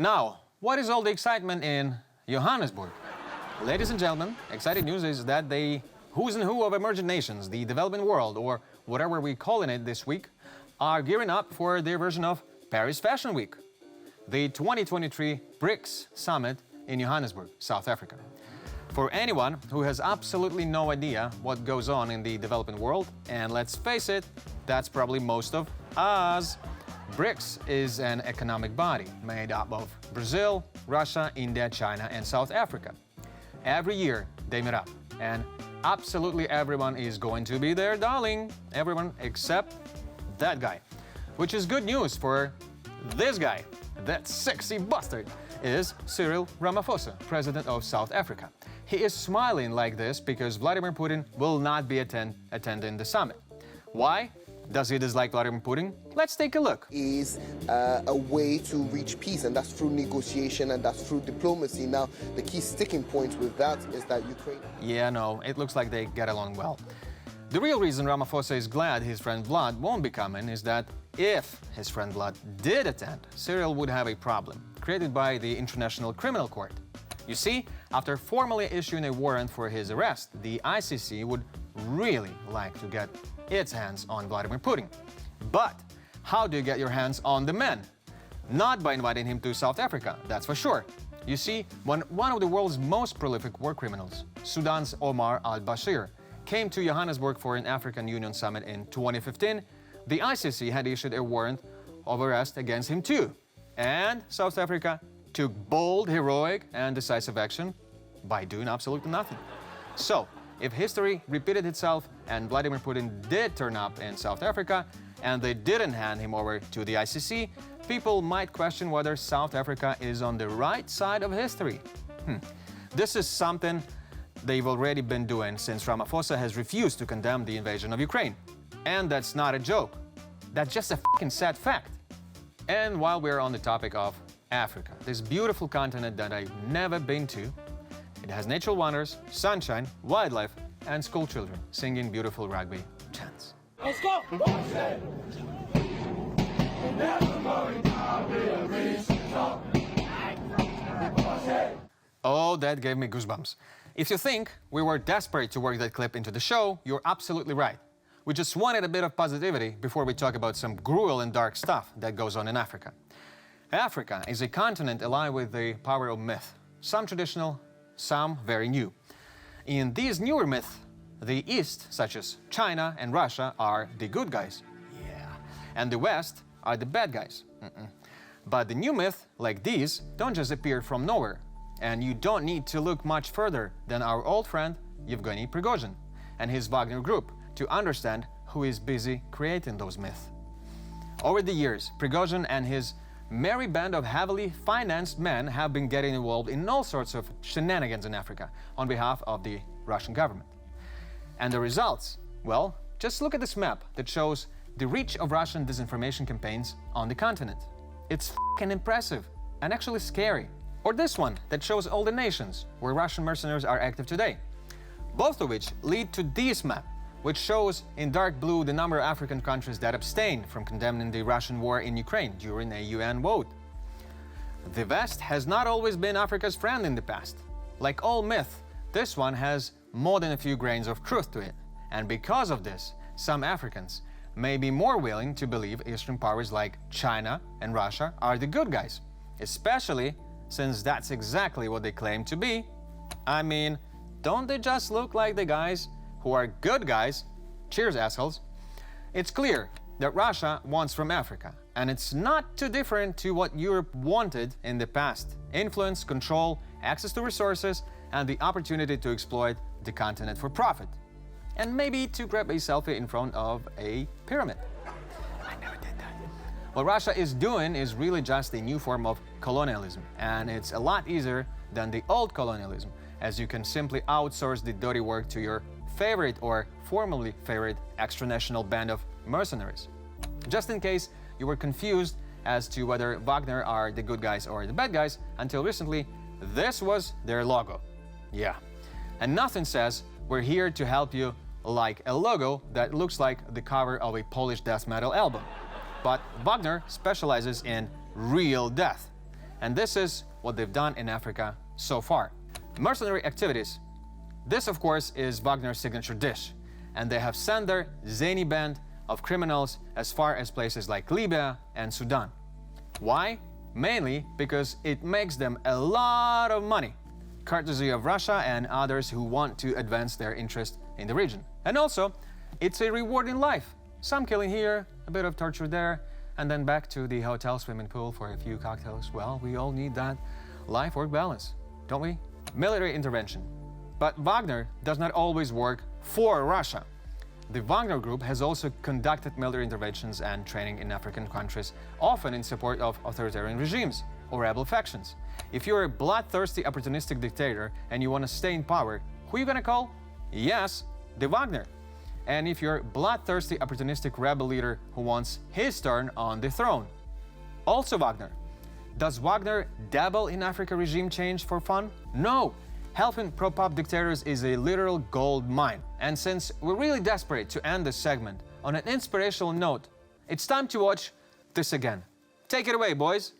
Now, what is all the excitement in Johannesburg? Ladies and gentlemen, exciting news is that the who's and who of emerging nations, the developing world, or whatever we're calling it this week, are gearing up for their version of Paris Fashion Week, the 2023 BRICS Summit in Johannesburg, South Africa. For anyone who has absolutely no idea what goes on in the developing world, and let's face it, that's probably most of us, BRICS is an economic body made up of Brazil, Russia, India, China, and South Africa. Every year they meet up, and absolutely everyone is going to be there, darling. Everyone except that guy. Which is good news for this guy. That sexy bastard is Cyril Ramaphosa, president of South Africa. He is smiling like this because Vladimir Putin will not be attending the summit. Why? Does he dislike Vladimir Putin? Let's take a look. Is a way to reach peace, and that's through negotiation and that's through diplomacy. Now, the key sticking point with that is that Ukraine... Yeah, no, it looks like they get along well. The real reason Ramaphosa is glad his friend Vlad won't be coming is that if his friend Vlad did attend, Cyril would have a problem created by the International Criminal Court. You see, after formally issuing a warrant for his arrest, the ICC would really like to get its hands on Vladimir Putin. But how do you get your hands on the man? Not by inviting him to South Africa, that's for sure. You see, when one of the world's most prolific war criminals, Sudan's Omar al-Bashir, came to Johannesburg for an African Union summit in 2015, the ICC had issued a warrant of arrest against him too. And South Africa took bold, heroic, and decisive action by doing absolutely nothing. So, if history repeated itself and Vladimir Putin did turn up in South Africa and they didn't hand him over to the ICC, people might question whether South Africa is on the right side of history. This is something they've already been doing since Ramaphosa has refused to condemn the invasion of Ukraine. And that's not a joke. That's just a fucking sad fact. And while we're on the topic of Africa, this beautiful continent that I've never been to, it has natural wonders, sunshine, wildlife, and school children singing beautiful rugby chants. Let's go! Oh, that gave me goosebumps. If you think we were desperate to work that clip into the show, you're absolutely right. We just wanted a bit of positivity before we talk about some gruel and dark stuff that goes on in Africa. Africa is a continent alive with the power of myth, some traditional, some very new. In these newer myths, the East, such as China and Russia, are the good guys. Yeah. And the West are the bad guys. But the new myths, like these, don't just appear from nowhere. And you don't need to look much further than our old friend Yevgeny Prigozhin and his Wagner group to understand who is busy creating those myths. Over the years, Prigozhin and his merry band of heavily financed men have been getting involved in all sorts of shenanigans in Africa on behalf of the Russian government. And the results? Well, just look at this map that shows the reach of Russian disinformation campaigns on the continent. It's f***ing impressive and actually scary. Or this one that shows all the nations where Russian mercenaries are active today. Both of which lead to this map, which shows in dark blue the number of African countries that abstained from condemning the Russian war in Ukraine during a UN vote. The West has not always been Africa's friend in the past. Like all myth, this one has more than a few grains of truth to it. And because of this, some Africans may be more willing to believe Eastern powers like China and Russia are the good guys, especially since that's exactly what they claim to be. I mean, don't they just look like the guys who are good guys? Cheers, assholes. It's clear that Russia wants from Africa, and it's not too different to what Europe wanted in the past: influence, control, access to resources, and the opportunity to exploit the continent for profit. And maybe to grab a selfie in front of a pyramid. I never did that. What Russia is doing is really just a new form of colonialism, and it's a lot easier than the old colonialism, as you can simply outsource the dirty work to your favorite or formerly favorite extra-national band of mercenaries. Just in case you were confused as to whether Wagner are the good guys or the bad guys, until recently, this was their logo. Yeah. And nothing says we're here to help you like a logo that looks like the cover of a Polish death metal album. But Wagner specializes in real death. And this is what they've done in Africa so far. Mercenary activities. This, of course, is Wagner's signature dish. And they have sent their zany band of criminals as far as places like Libya and Sudan. Why? Mainly because it makes them a lot of money, courtesy of Russia and others who want to advance their interest in the region. And also, it's a rewarding life. Some killing here, a bit of torture there, and then back to the hotel swimming pool for a few cocktails. Well, we all need that life-work balance, don't we? Military intervention. But Wagner does not always work for Russia. The Wagner Group has also conducted military interventions and training in African countries, often in support of authoritarian regimes or rebel factions. If you're a bloodthirsty, opportunistic dictator and you want to stay in power, who are you going to call? Yes, the Wagner. And if you're a bloodthirsty, opportunistic rebel leader who wants his turn on the throne, also Wagner. Does Wagner dabble in Africa regime change for fun? No. Helping prop-up dictators is a literal gold mine. And since we're really desperate to end this segment on an inspirational note, it's time to watch this again. Take it away, boys.